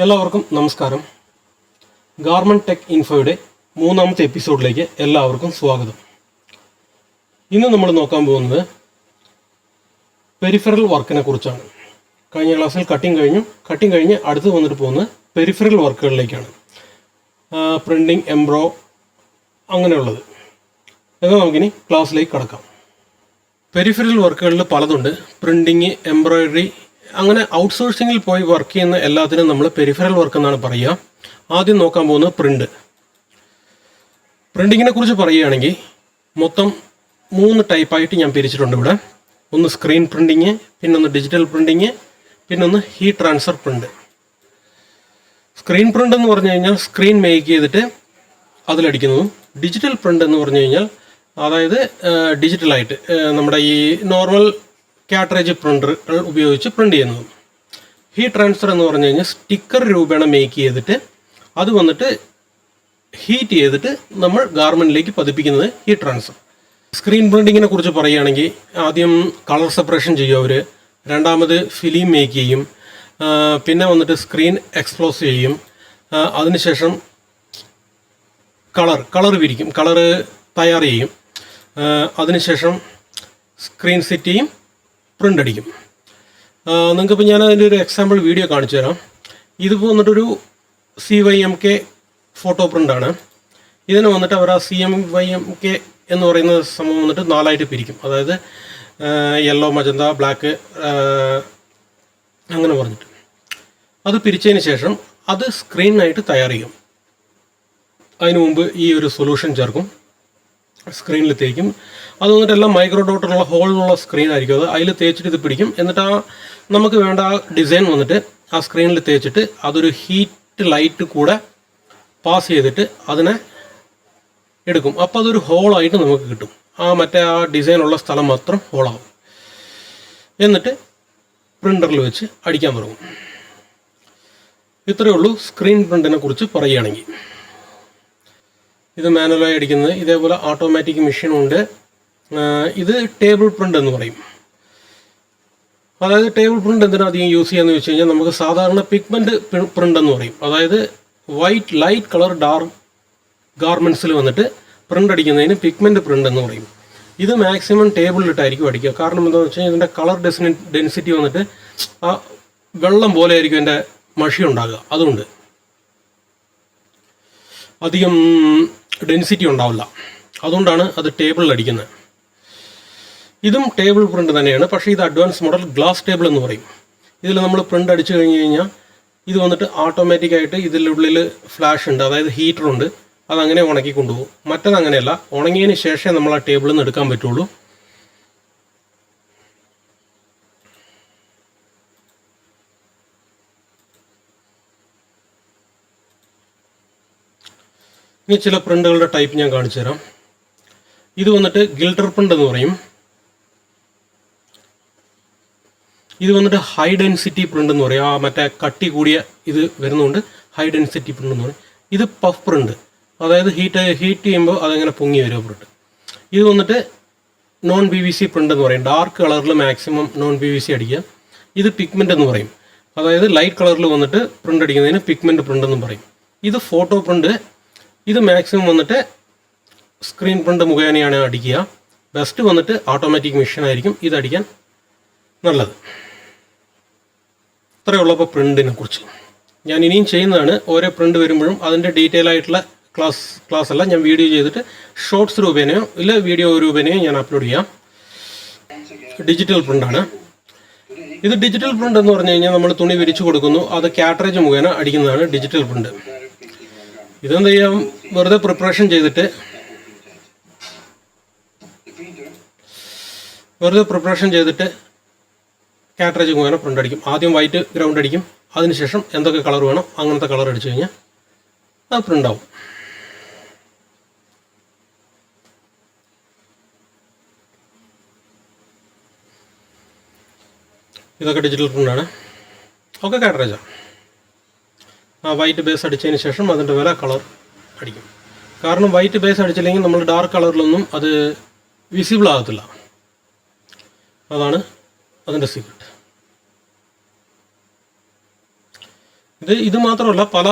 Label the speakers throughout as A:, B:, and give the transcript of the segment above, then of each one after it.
A: എല്ലാവർക്കും നമസ്കാരം. Garment tech ഇൻഫോയുടെ മൂന്നാമത്തെ എപ്പിസോഡിലേക്ക് എല്ലാവർക്കും സ്വാഗതം. ഇന്ന് നമ്മൾ നോക്കാൻ പോകുന്നത് പെരിഫറൽ വർക്കിനെ കുറിച്ചാണ്. കഴിഞ്ഞ ക്ലാസ്സിൽ കട്ടിങ് കഴിഞ്ഞ് അടുത്ത് വന്നിട്ട് പോകുന്നത് പെരിഫറൽ വർക്കുകളിലേക്കാണ്. പ്രിൻറ്റിങ്, എംബ്രോ അങ്ങനെയുള്ളത്. എന്നാൽ നമുക്കിനി ക്ലാസ്സിലേക്ക് കടക്കാം. പെരിഫറൽ വർക്കുകളിൽ പലതുണ്ട്. പ്രിൻറ്റിങ്, എംബ്രോയിഡറി, അങ്ങനെ ഔട്ട്സോഴ്സിങ്ങിൽ പോയി വർക്ക് ചെയ്യുന്ന എല്ലാത്തിനും നമ്മൾ പെരിഫറൽ വർക്ക് എന്നാണ് പറയുക. ആദ്യം നോക്കാൻ പോകുന്നത് പ്രിൻറ്റിങ്ങിനെ കുറിച്ച് പറയുകയാണെങ്കിൽ മൊത്തം 3 ടൈപ്പായിട്ട് ഞാൻ പിരിച്ചിട്ടുണ്ട് ഇവിടെ. ഒന്ന് സ്ക്രീൻ പ്രിൻറ്റിങ്, പിന്നൊന്ന് ഡിജിറ്റൽ പ്രിൻറ്റിങ്, പിന്നൊന്ന് heat transfer print. Screen print എന്ന് പറഞ്ഞു കഴിഞ്ഞാൽ സ്ക്രീൻ മേക്ക് ചെയ്തിട്ട് അതിലടിക്കുന്നതും, ഡിജിറ്റൽ പ്രിൻ്റ് എന്ന് പറഞ്ഞു കഴിഞ്ഞാൽ അതായത് ഡിജിറ്റലായിട്ട് നമ്മുടെ ഈ നോർമൽ കാട്രേജ് പ്രിൻ്ററുകൾ ഉപയോഗിച്ച് പ്രിൻ്റ് ചെയ്യുന്നതും. ഹീറ്റ് ട്രാൻസ്ഫർ എന്ന് പറഞ്ഞു കഴിഞ്ഞാൽ സ്റ്റിക്കർ രൂപേണ മേക്ക് ചെയ്തിട്ട് അത് വന്നിട്ട് ഹീറ്റ് ചെയ്തിട്ട് നമ്മൾ ഗാർമെൻറ്റിലേക്ക് പതിപ്പിക്കുന്നത് ഹീറ്റ് ട്രാൻസ്ഫർ. സ്ക്രീൻ പ്രിൻറ്റിങ്ങിനെ കുറിച്ച് പറയുകയാണെങ്കിൽ ആദ്യം കളർ സെപ്പറേഷൻ ചെയ്യും അവർ, രണ്ടാമത് ഫിലിം മേക്ക് ചെയ്യും, പിന്നെ വന്നിട്ട് സ്ക്രീൻ എക്സ്പ്ലോസ് ചെയ്യും, അതിനുശേഷം കളർ വിരിക്കും, കളറ് തയ്യാർ ചെയ്യും, അതിനുശേഷം സ്ക്രീൻ സെറ്റ് ചെയ്യും, പ്രിൻ്റ് അടിക്കും. നിങ്ങൾക്കിപ്പോൾ ഞാൻ അതിൻ്റെ ഒരു എക്സാമ്പിൾ വീഡിയോ കാണിച്ചു തരാം. ഇതിപ്പോൾ വന്നിട്ടൊരു CYMK ഫോട്ടോ പ്രിൻ്റാണ്. ഇതിന് വന്നിട്ട് അവർ ആ CYMK എന്ന് പറയുന്ന സംഭവം വന്നിട്ട് 4ആയിട്ട് പിരിക്കും. അതായത് യെല്ലോ, മജന്ത, ബ്ലാക്ക് അങ്ങനെ പറഞ്ഞിട്ട് അത് പിരിച്ചതിന് ശേഷം അത് സ്ക്രീനായിട്ട് തയ്യാർ ചെയ്യും. അതിനു മുമ്പ് ഈ ഒരു സൊല്യൂഷൻ ചേർക്കും, സ്ക്രീനിൽ തേക്കും. അത് വന്നിട്ട് എല്ലാം മൈക്രോ ഡോട്ടിലുള്ള ഹോളിലുള്ള സ്ക്രീൻ ആയിരിക്കും. അത് അതിൽ തേച്ചിട്ട് ഇത് പിടിക്കും. എന്നിട്ട് നമുക്ക് വേണ്ട ആ ഡിസൈൻ വന്നിട്ട് ആ സ്ക്രീനിൽ തേച്ചിട്ട് അതൊരു ഹീറ്റ് ലൈറ്റ് കൂടെ പാസ് ചെയ്തിട്ട് അതിനെ എടുക്കും. അപ്പോൾ അതൊരു ഹോളായിട്ട് നമുക്ക് കിട്ടും. മറ്റേ ആ ഡിസൈനുള്ള സ്ഥലം മാത്രം ഹോളാവും. എന്നിട്ട് പ്രിൻ്ററിൽ വെച്ച് അടിക്കാൻ തുടങ്ങും. ഇത്രയേ ഉള്ളൂ സ്ക്രീൻ പ്രിൻറ്റിനെ കുറിച്ച് പറയുകയാണെങ്കിൽ. ഇത് മാനുവലായി അടിക്കുന്നത്. ഇതേപോലെ ഓട്ടോമാറ്റിക് മെഷീനുണ്ട്. ഇത് ടേബിൾ പ്രിൻ്റ് എന്ന് പറയും. അതായത് ടേബിൾ പ്രിൻ്റ് എന്തിനാണ് അധികം യൂസ് ചെയ്യാന്ന് വെച്ച് കഴിഞ്ഞാൽ നമുക്ക് സാധാരണ പിഗ്മെൻറ്റ് പ്രിൻ്റ് എന്ന് പറയും. അതായത് വൈറ്റ്, ലൈറ്റ് കളർ, ഡാർക്ക് ഗാർമെൻറ്റ്സിൽ വന്നിട്ട് പ്രിൻ്റ് അടിക്കുന്നതിന് പിഗ്മെൻറ്റ് പ്രിൻ്റ് എന്ന് പറയും. ഇത് മാക്സിമം ടേബിളിലിട്ടായിരിക്കും അടിക്കുക. കാരണം എന്താണെന്ന് വെച്ച് കഴിഞ്ഞാൽ ഇതിൻ്റെ കളർ ഡെൻസിറ്റി വന്നിട്ട് ആ വെള്ളം പോലെ ആയിരിക്കും എൻ്റെ മഷി ഉണ്ടാകുക. അതുകൊണ്ട് അധികം ഡെൻസിറ്റി ഉണ്ടാവില്ല. അതുകൊണ്ടാണ് അത് ടേബിളിൽ അടിക്കുന്നത്. ഇതും ടേബിൾ പ്രിൻ്റ് തന്നെയാണ്. പക്ഷേ ഇത് അഡ്വാൻസ് മോഡൽ ഗ്ലാസ് ടേബിൾ എന്ന് പറയും. ഇതിൽ നമ്മൾ പ്രിൻ്റ് അടിച്ചു കഴിഞ്ഞ് കഴിഞ്ഞാൽ ഇത് വന്നിട്ട് ഓട്ടോമാറ്റിക്കായിട്ട് ഇതിനുള്ളിൽ ഫ്ലാഷ് ഉണ്ട്, അതായത് ഹീറ്ററുണ്ട്. അതങ്ങനെ ഉണക്കി കൊണ്ടുപോകും. മറ്റത് അങ്ങനെയല്ല, ഉണങ്ങിയതിന് ശേഷമേ നമ്മൾ ആ ടേബിളിൽ നിന്ന് എടുക്കാൻ പറ്റുള്ളൂ. ഇനി ചില പ്രിൻ്റുകളുടെ ടൈപ്പ് ഞാൻ കാണിച്ചു തരാം. ഇത് വന്നിട്ട് ഗിൽട്ടർ പ്രിൻ്റ് എന്ന് പറയും. ഇത് വന്നിട്ട് ഹൈ ഡെൻസിറ്റി പ്രിൻ്റ് എന്ന് പറയും. മറ്റേ കട്ടി കൂടിയ ഇത് വരുന്നതുകൊണ്ട് ഹൈ ഡെൻസിറ്റി പ്രിൻ്റ് എന്ന് പറയും. ഇത് പഫ് പ്രിൻ്റ്, അതായത് ഹീറ്റ് ചെയ്യുമ്പോൾ അതങ്ങനെ പൊങ്ങി വരും പ്രിൻ്റ്. ഇത് വന്നിട്ട് നോൺ PVC പ്രിൻ്റ് എന്ന് പറയും. ഡാർക്ക് കളറിൽ മാക്സിമം നോൺ PVC അടിക്കുക. ഇത് പിഗ്മെൻ്റ് എന്ന് പറയും. അതായത് ലൈറ്റ് കളറിൽ വന്നിട്ട് പ്രിൻ്റ് അടിക്കുന്നതിന് പിഗ്മെൻ്റ് പ്രിൻ്റ് എന്നും പറയും. ഇത് ഫോട്ടോ പ്രിൻ്റ്. ഇത് മാക്സിമം വന്നിട്ട് സ്ക്രീൻ പ്രിൻ്റ് മുഖേനയാണ് അടിക്കുക. ബെസ്റ്റ് വന്നിട്ട് ഓട്ടോമാറ്റിക് മെഷീൻ ആയിരിക്കും ഇതടിക്കാൻ നല്ലത്. ഇത്രയേ ഉള്ളപ്പോൾ പ്രിൻറ്റിനെ കുറിച്ച്. ഞാൻ ഇനിയും ചെയ്യുന്നതാണ്. ഓരോ പ്രിൻ്റ് വരുമ്പോഴും അതിൻ്റെ ഡീറ്റെയിൽ ആയിട്ടുള്ള ക്ലാസ് അല്ല, ഞാൻ വീഡിയോ ചെയ്തിട്ട് ഷോർട്സ് രൂപേനയോ ഇല്ല വീഡിയോ രൂപേനയോ ഞാൻ അപ്ലോഡ് ചെയ്യാം. ഡിജിറ്റൽ പ്രിൻ്റാണ് ഇത്. ഡിജിറ്റൽ പ്രിൻ്റ് എന്ന് പറഞ്ഞു കഴിഞ്ഞാൽ നമ്മൾ തുണി വിരിച്ചു കൊടുക്കുന്നു, അത് കാട്രേജ് മുഖേന അടിക്കുന്നതാണ് ഡിജിറ്റൽ പ്രിൻ്റ്. ഇതെന്ത് ചെയ്യാം, വെറുതെ പ്രിപ്പറേഷൻ ചെയ്തിട്ട് കാട്രേജ് മുഖേന പ്രിൻ്റ് അടിക്കും. ആദ്യം വൈറ്റ് ഗ്രൗണ്ട് അടിക്കും, അതിനുശേഷം എന്തൊക്കെ കളർ വേണം അങ്ങനത്തെ കളർ അടിച്ചു കഴിഞ്ഞാൽ അത് പ്രിൻ്റ് ആവും. ഇതൊക്കെ ഡിജിറ്റൽ പ്രിൻ്റാണ്. ഒക്കെ കാട്രേജാണ്. വൈറ്റ് ബേസ് അടിച്ചതിന് ശേഷം അതിൻ്റെ മേലെ കളർ അടിക്കും. കാരണം വൈറ്റ് ബേസ് അടിച്ചില്ലെങ്കിൽ നമ്മൾ ഡാർക്ക് കളറിലൊന്നും അത് വിസിബിൾ ആകത്തില്ല. അതാണ് അതിൻ്റെ സീക്രട്ട്. ഇത് മാത്രമല്ല പല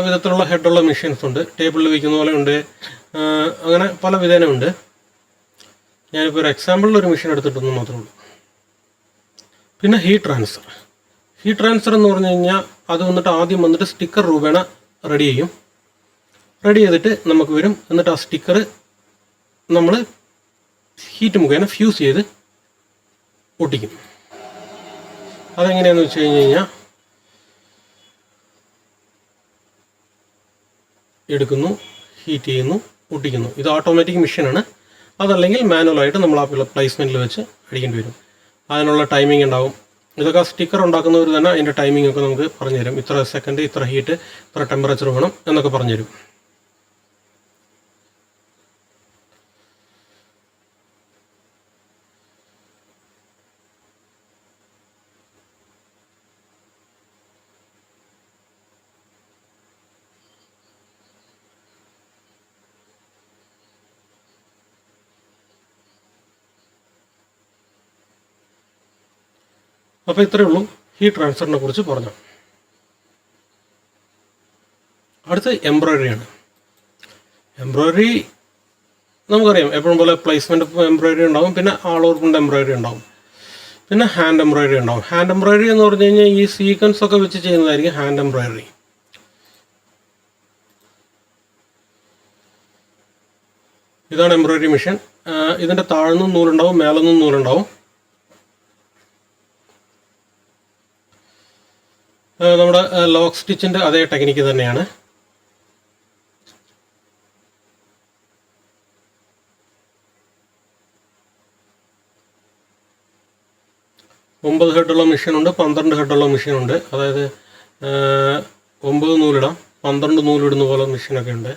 A: വിധത്തിലുള്ള ഹെഡുള്ള മെഷീൻസ് ഉണ്ട്. ടേബിളിൽ വയ്ക്കുന്ന പോലെ ഉണ്ട്, അങ്ങനെ പല വിധേന ഉണ്ട്. ഞാനിപ്പോൾ ഒരു എക്സാമ്പിളിൽ ഒരു മെഷീൻ എടുത്തിട്ടൊന്നും മാത്രമേ ഉള്ളൂ. പിന്നെ ഹീറ്റ് ട്രാൻസ്ഫർ എന്ന് പറഞ്ഞു കഴിഞ്ഞാൽ അത് വന്നിട്ട് ആദ്യം വന്നിട്ട് സ്റ്റിക്കർ രൂപേണ റെഡി ചെയ്യും. റെഡി ചെയ്തിട്ട് നമുക്ക് വരും. എന്നിട്ട് ആ സ്റ്റിക്കർ നമ്മൾ ഹീറ്റ് മുഖേന ഫ്യൂസ് ചെയ്ത് ഒട്ടിക്കും. അതെങ്ങനെയാണെന്ന് വെച്ച് കഴിഞ്ഞാൽ എടുക്കുന്നു, ഹീറ്റ് ചെയ്യുന്നു, ഒട്ടിക്കുന്നു. ഇത് ഓട്ടോമാറ്റിക് മെഷീനാണ്. അതല്ലെങ്കിൽ മാനുവലായിട്ട് നമ്മൾ ആ പ്ലേസ്മെൻറ്റിൽ വെച്ച് അടിക്കേണ്ടി വരും. അതിനുള്ള ടൈമിംഗ് ഉണ്ടാവും. ഇതൊക്കെ സ്റ്റിക്കർ ഉണ്ടാക്കുന്നവർ തന്നെ അതിൻ്റെ ടൈമിംഗ് ഒക്കെ നമുക്ക് പറഞ്ഞു തരും. ഇത്ര സെക്കൻഡ്, ഇത്ര ഹീറ്റ്, ഇത്ര ടെമ്പറേച്ചർ വേണം എന്നൊക്കെ പറഞ്ഞു തരും. അപ്പോൾ ഇത്രയേ ഉള്ളൂ ഹീറ്റ് ട്രാൻസ്ഫറിനെ കുറിച്ച് പറഞ്ഞു. അടുത്ത് എംബ്രോയ്ഡറിയാണ്. എംബ്രോയ്ഡറി നമുക്കറിയാം, എപ്പോഴും പോലെ പ്ലേസ്മെൻറ്റ് എംബ്രോയ്ഡറി ഉണ്ടാവും, പിന്നെ ആൾ ഓവർ പ്രിൻ്റ് എംബ്രോയ്ഡറി ഉണ്ടാവും, പിന്നെ ഹാൻഡ് എംബ്രോയ്ഡറി ഉണ്ടാവും. ഹാൻഡ് എംബ്രോയ്ഡറി എന്ന് പറഞ്ഞു കഴിഞ്ഞാൽ ഈ സീക്വൻസ് ഒക്കെ വെച്ച് ചെയ്യുന്നതായിരിക്കും ഹാൻഡ് എംബ്രോയ്ഡറി. ഇതാണ് എംബ്രോയ്ഡറി മെഷീൻ. ഇതിൻ്റെ താഴ്ന്നും നൂലുണ്ടാവും, മേലൊന്നും നൂലുണ്ടാവും. നമ്മുടെ ലോക്ക് സ്റ്റിച്ചിൻ്റെ അതേ ടെക്നിക്ക് തന്നെയാണ്. ഒമ്പത് ഹെഡുള്ള മെഷീനുണ്ട്, 12 ഹെഡുള്ള മെഷീനുണ്ട്. അതായത് 9 നൂലിടാം, 12 നൂലിടുന്ന പോലെ മെഷീനൊക്കെ ഉണ്ട്.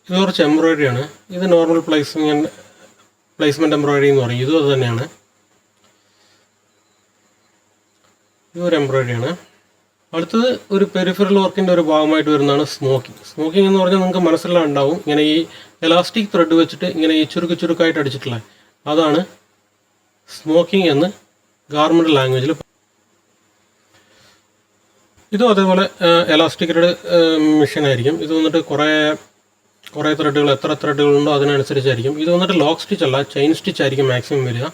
A: ഇത് കുറച്ച് എംബ്രോയ്ഡറിയാണ്. ഇത് നോർമൽ പ്ലേസ്മെൻറ്റ് എംബ്രോയ്ഡറി എന്ന് പറയും. ഇതും അത് തന്നെയാണ്. ഇതൊരു എംബ്രോയ്ഡറിയാണ്. അടുത്തത് ഒരു പെരിഫറൽ വർക്കിൻ്റെ ഒരു ഭാഗമായിട്ട് വരുന്നതാണ് സ്മോക്കിംഗ് എന്ന് പറഞ്ഞാൽ നിങ്ങൾക്ക് മനസ്സിലുണ്ടാവും. ഇങ്ങനെ ഈ എലാസ്റ്റിക് ത്രെഡ് വെച്ചിട്ട് ഇങ്ങനെ ഈ ചുരുക്കായിട്ട് അടിച്ചിട്ടുള്ള അതാണ് സ്മോക്കിംഗ് എന്ന് ഗാർമെൻറ്റ് ലാംഗ്വേജിൽ. ഇതും അതേപോലെ എലാസ്റ്റിക് ത്രെഡ് മെഷീനായിരിക്കും. ഇത് വന്നിട്ട് കുറേ ത്രെഡുകൾ, എത്ര ത്രെഡുകളുണ്ടോ അതിനനുസരിച്ചായിരിക്കും. ഇത് വന്നിട്ട് ലോക്ക് സ്റ്റിച്ച് അല്ല, ചെയിൻ സ്റ്റിച്ച് ആയിരിക്കും മാക്സിമം വരിക.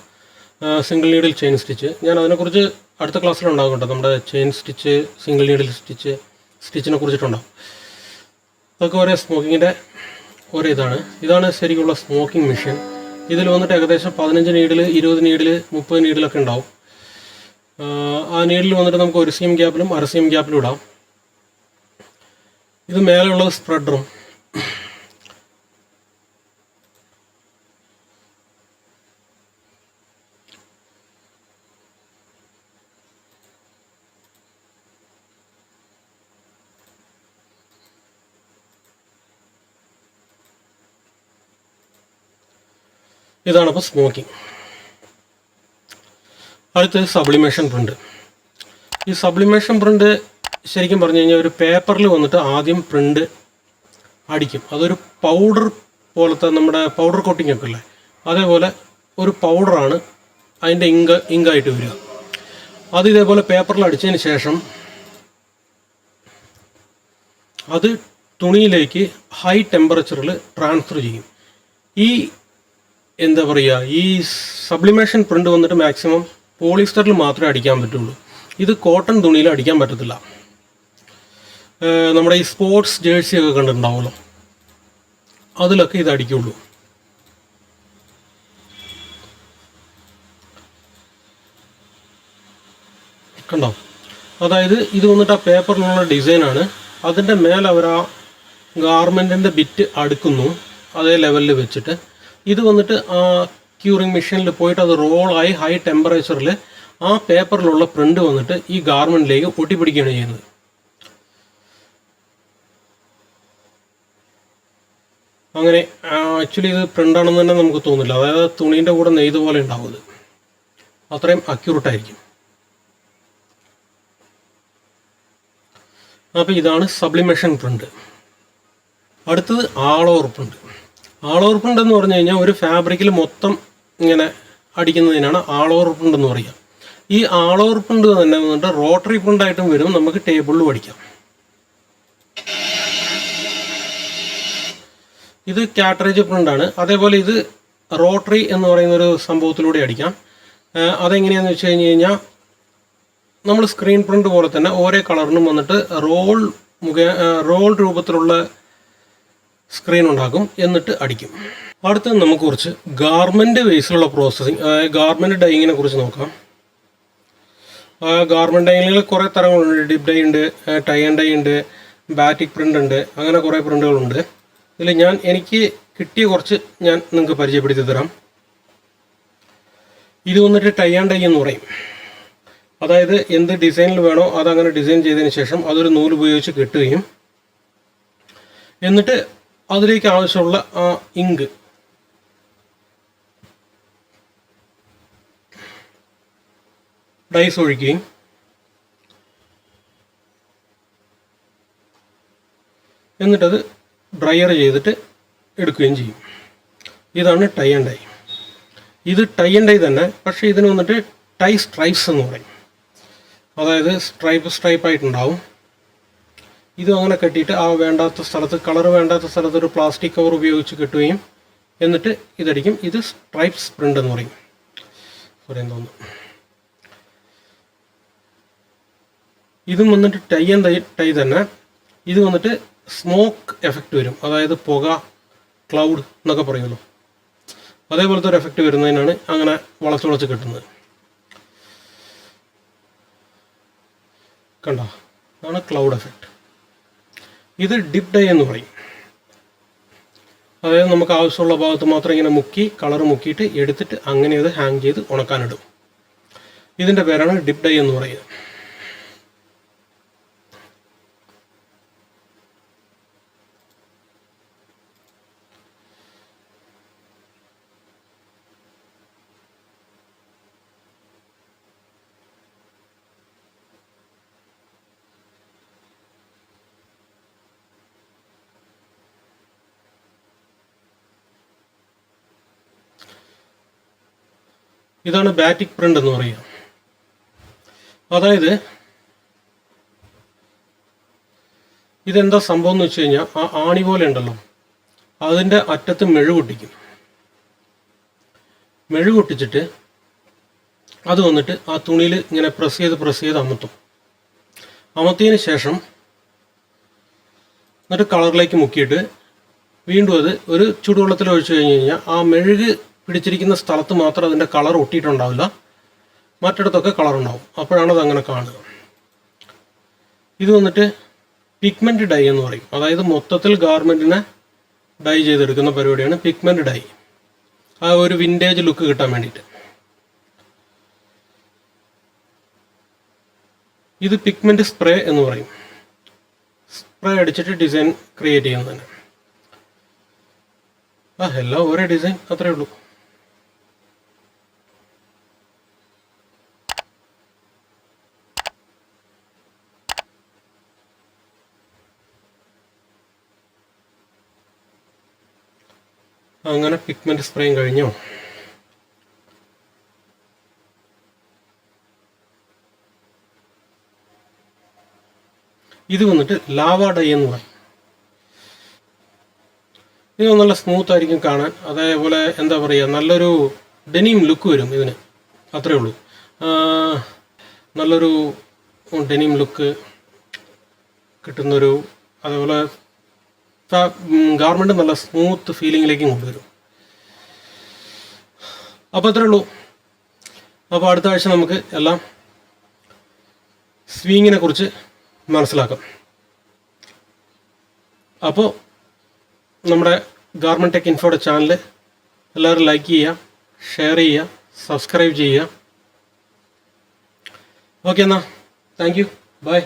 A: Single needle chain stitch. ഞാൻ അതിനെക്കുറിച്ച് അടുത്ത ക്ലാസ്സിലുണ്ടാകും കേട്ടോ. നമ്മുടെ ചെയിൻ സ്റ്റിച്ച്, സിംഗിൾ നീഡിൽ സ്റ്റിച്ചിനെ കുറിച്ചിട്ടുണ്ടാകും. അതൊക്കെ ഒരേ സ്മോക്കിങ്ങിൻ്റെ ഒരേ ഇതാണ് ശരിക്കുള്ള സ്മോക്കിംഗ് മെഷീൻ. ഇതിൽ വന്നിട്ട് ഏകദേശം 15 നീഡിൽ, 20 നീഡിൽ, 30 നീഡിലൊക്കെ ഉണ്ടാവും. ആ നീഡിൽ വന്നിട്ട് നമുക്ക് 1 cm ഗ്യാപ്പിലും 1/2 cm ഗ്യാപ്പിലും ഇടാം. ഇത് മേലെയുള്ളത് സ്പ്രെഡറും. ഇതാണ് ഇപ്പോൾ സ്മോക്കിംഗ്. അടുത്തത് സബ്ലിമേഷൻ പ്രിൻ്റ്. ഈ സബ്ലിമേഷൻ പ്രിൻ്റ് ശരിക്കും പറഞ്ഞു കഴിഞ്ഞാൽ ഒരു പേപ്പറിൽ വന്നിട്ട് ആദ്യം പ്രിൻ്റ് അടിക്കും. അതൊരു പൗഡർ പോലത്തെ, നമ്മുടെ പൗഡർ കോട്ടിംഗ് ഒക്കെ അല്ലേ, അതേപോലെ ഒരു പൗഡറാണ് അതിൻ്റെ ഇങ്കായിട്ട് വരിക. അത് ഇതേപോലെ പേപ്പറിൽ അടിച്ചതിന് ശേഷം അത് തുണിയിലേക്ക് ഹൈ ടെമ്പറേച്ചറിൽ ട്രാൻസ്ഫർ ചെയ്യും. ഈ എന്താ പറയുക, ഈ സബ്ലിമേഷൻ പ്രിൻ്റ് വന്നിട്ട് മാക്സിമം പോളിസ്റ്ററിൽ മാത്രമേ അടിക്കാൻ പറ്റുള്ളൂ. ഇത് കോട്ടൺ തുണിയിൽ അടിക്കാൻ പറ്റത്തില്ല. നമ്മുടെ ഈ സ്പോർട്സ് ജേഴ്സി ഒക്കെ കണ്ടിട്ടുണ്ടാവുമല്ലോ, അതിലൊക്കെ ഇത് അടിക്കുള്ളൂ. കണ്ടോ? അതായത് ഇത് വന്നിട്ട് ആ പേപ്പറിനുള്ള ഡിസൈനാണ്. അതിൻ്റെ മേലെ അവർ ആ ഗാർമെൻറ്റിൻ്റെ ബിറ്റ് അടുക്കുന്നു അതേ ലെവലിൽ വെച്ചിട്ട്. ഇത് വന്നിട്ട് ആ ക്യൂറിങ് മെഷീനിൽ പോയിട്ട് അത് റോളായി ഹൈ ടെമ്പറേച്ചറിൽ ആ പേപ്പറിലുള്ള പ്രിൻ്റ് വന്നിട്ട് ഈ ഗാർമെൻറ്റിലേക്ക് ഒട്ടിപ്പിടിക്കുകയാണ് ചെയ്യുന്നത്. അങ്ങനെ ആക്ച്വലി ഇത് പ്രിൻ്റാണെന്ന് തന്നെ നമുക്ക് തോന്നില്ല. അതായത് തുണീൻ്റെ കൂടെ നെയ്ത് പോലെ ഉണ്ടാവും. ഇത് അത്രയും അക്യൂറേറ്റായിരിക്കും. അപ്പോൾ ഇതാണ് സബ്ലിമേഷൻ പ്രിൻ്റ്. അടുത്തത് ആൾ ഓവർ പ്രിൻ്റ്. ആൾ ഓവർ പ്രിൻ്റ് എന്ന് പറഞ്ഞു കഴിഞ്ഞാൽ ഒരു ഫാബ്രിക്കിൽ മൊത്തം ഇങ്ങനെ അടിക്കുന്നതിനാണ് ആൾ ഓവർ പ്രിൻ്റ് എന്ന് പറയുക. ഈ ആൾ ഓവർ പ്രിൻ്റ് തന്നെ വന്നിട്ട് റോട്ടറി പ്രിൻ്റായിട്ടും വരും, നമുക്ക് ടേബിളിലും അടിക്കാം. ഇത് കാട്രേജ് പ്രിൻ്റാണ്. അതേപോലെ ഇത് റോട്ടറി എന്ന് പറയുന്നൊരു സംഭവത്തിലൂടെ അടിക്കാം. അതെങ്ങനെയാണെന്ന് വെച്ച് കഴിഞ്ഞാൽ നമ്മൾ സ്ക്രീൻ പ്രിൻ്റ് പോലെ തന്നെ ഓരോ കളറിനും വന്നിട്ട് റോൾ രൂപത്തിലുള്ള സ്ക്രീൻ ഉണ്ടാക്കും, എന്നിട്ട് അടിക്കും. അടുത്തത് നമുക്ക് കുറച്ച് ഗാർമെൻറ്റ് ബേസിലുള്ള പ്രോസസ്സിങ്, ഗാർമെൻറ്റ് ഡൈയിങ്ങിനെ കുറിച്ച് നോക്കാം. ഗാർമെൻറ്റ് ഡൈയിൽ കുറേ തരങ്ങളുണ്ട്. ഡിപ്പ് ഡൈ ഉണ്ട്, ടൈ ആൻഡ് ഡൈ ഉണ്ട്, ബാറ്റിക് പ്രിൻ്റ് ഉണ്ട്, അങ്ങനെ കുറേ പ്രിൻ്റുകളുണ്ട്. ഇതിൽ എനിക്ക് കിട്ടിയ കുറച്ച് ഞാൻ നിങ്ങൾക്ക് പരിചയപ്പെടുത്തി തരാം. ഇത് വന്നിട്ട് ടൈ ആൻഡ് ഡൈ എന്ന് പറയും. അതായത് എന്ത് ഡിസൈനിൽ വേണോ അതങ്ങനെ ഡിസൈൻ ചെയ്തതിന് ശേഷം അതൊരു നൂല് ഉപയോഗിച്ച് കെട്ടുകയും എന്നിട്ട് അതിലേക്ക് ആവശ്യമുള്ള ആ ഇങ്ക് ഡൈസ് ഒഴിക്കുകയും എന്നിട്ടത് ഡ്രയർ ചെയ്തിട്ട് എടുക്കുകയും ചെയ്യും. ഇതാണ് ടൈ ആൻഡ് ഡൈ. ഇത് ടൈ ആൻഡ് ഡൈ തന്നെ, പക്ഷേ ഇതിന് വന്നിട്ട് ടൈ സ്ട്രൈപ്സ് എന്ന് പറയും. അതായത് സ്ട്രൈപ്പായിട്ടുണ്ടാവും. ഇതും അങ്ങനെ കെട്ടിയിട്ട് ആ വേണ്ടാത്ത സ്ഥലത്ത്, കളർ വേണ്ടാത്ത സ്ഥലത്ത് ഒരു പ്ലാസ്റ്റിക് കവർ ഉപയോഗിച്ച് കെട്ടുകയും എന്നിട്ട് ഇതടിക്കും. ഇത് സ്ട്രൈപ്സ് പ്രിൻ്റ് എന്ന് പറയും. പറയാൻ തോന്നുന്നു. ഇതും വന്നിട്ട് ടൈ ആൻഡ് ടൈ തന്നെ. ഇത് വന്നിട്ട് സ്മോക്ക് എഫക്റ്റ് വരും, അതായത് പുക, ക്ലൗഡ് എന്നൊക്കെ പറയുമല്ലോ, അതേപോലത്തെ ഒരു എഫക്റ്റ് വരുന്നതിനാണ് അങ്ങനെ വളച്ച് കിട്ടുന്നത്. കണ്ടോ, അതാണ് ക്ലൗഡ് എഫക്റ്റ്. ഇത് ഡിപ്പ് ഡൈ എന്ന് പറയും. അതായത് നമുക്ക് ആവശ്യമുള്ള ഭാഗത്ത് മാത്രം ഇങ്ങനെ മുക്കി കളർ മുക്കിയിട്ട് എടുത്തിട്ട് അങ്ങനെ അത് ഹാങ് ചെയ്ത് ഉണക്കാനിടും. ഇതിൻ്റെ പേരാണ് ഡിപ്പ് ഡൈ എന്ന് പറയുക. ഇതാണ് ബാറ്റിക് പ്രിൻ്റ് എന്ന് പറയുക. അതായത് ഇതെന്താ സംഭവം എന്ന് വെച്ച് കഴിഞ്ഞാൽ, ആ ആണി പോലെ ഉണ്ടല്ലോ, അതിൻ്റെ അറ്റത്ത് മെഴുകൊട്ടിക്കും. മെഴുകൊട്ടിച്ചിട്ട് അത് വന്നിട്ട് ആ തുണിയിൽ ഇങ്ങനെ പ്രസ് ചെയ്ത് അമർത്തും. അമർത്തിയതിന് ശേഷം എന്നിട്ട് കളറിലേക്ക് മുക്കിയിട്ട് വീണ്ടും അത് ഒരു ചൂടുവെള്ളത്തിൽ ഒഴിച്ചു കഴിഞ്ഞ് കഴിഞ്ഞാൽ ആ മെഴുക് പിടിച്ചിരിക്കുന്ന സ്ഥലത്ത് മാത്രം അതിൻ്റെ കളർ ഒട്ടിയിട്ടുണ്ടാവില്ല, മറ്റിടത്തൊക്കെ കളർ ഉണ്ടാവും. അപ്പോഴാണ് അതങ്ങനെ കാണുക. ഇത് വന്നിട്ട് പിഗ്മെൻറ്റ് ഡൈ എന്ന് പറയും. അതായത് മൊത്തത്തിൽ ഗാർമെൻറ്റിനെ ഡൈ ചെയ്തെടുക്കുന്ന പരിപാടിയാണ് പിഗ്മെൻറ്റ് ഡൈ. ആ ഒരു വിൻറ്റേജ് ലുക്ക് കിട്ടാൻ വേണ്ടിയിട്ട്. ഇത് പിഗ്മെൻറ്റ് സ്പ്രേ എന്ന് പറയും. സ്പ്രേ അടിച്ചിട്ട് ഡിസൈൻ ക്രിയേറ്റ് ചെയ്യുന്നത് തന്നെ. എല്ലാം ഒരേ ഡിസൈൻ, അത്രേ ഉള്ളൂ. അങ്ങനെ പിഗ്മെൻറ്റ് സ്പ്രേയും കഴിഞ്ഞോ. ഇത് വന്നിട്ട് ലാവ ഡൈ എന്ന് പറയും. ഇത് നല്ല സ്മൂത്ത് ആയിരിക്കും കാണാൻ. അതേപോലെ എന്താ പറയുക, നല്ലൊരു ഡെനിം ലുക്ക് വരും ഇതിന്, അത്രേ ഉള്ളൂ. നല്ലൊരു ഡെനിം ലുക്ക് കിട്ടുന്നൊരു, അതേപോലെ ഗാർമെൻറ്റ് നല്ല സ്മൂത്ത് ഫീലിങ്ങിലേക്കും കൊണ്ടുവരും. അപ്പോൾ അത്രേ ഉള്ളൂ. അപ്പോൾ അടുത്ത ആഴ്ച നമുക്ക് എല്ലാം സ്വീങ്ങിനെ കുറിച്ച് മനസ്സിലാക്കാം. അപ്പോൾ നമ്മുടെ ഗാർമെൻറ്റ് ടെക് ഇൻഫോയുടെ ചാനൽ എല്ലാവരും ലൈക്ക് ചെയ്യുക, ഷെയർ ചെയ്യുക, സബ്സ്ക്രൈബ് ചെയ്യുക. ഓക്കെ എന്നാൽ താങ്ക് യു, ബൈ.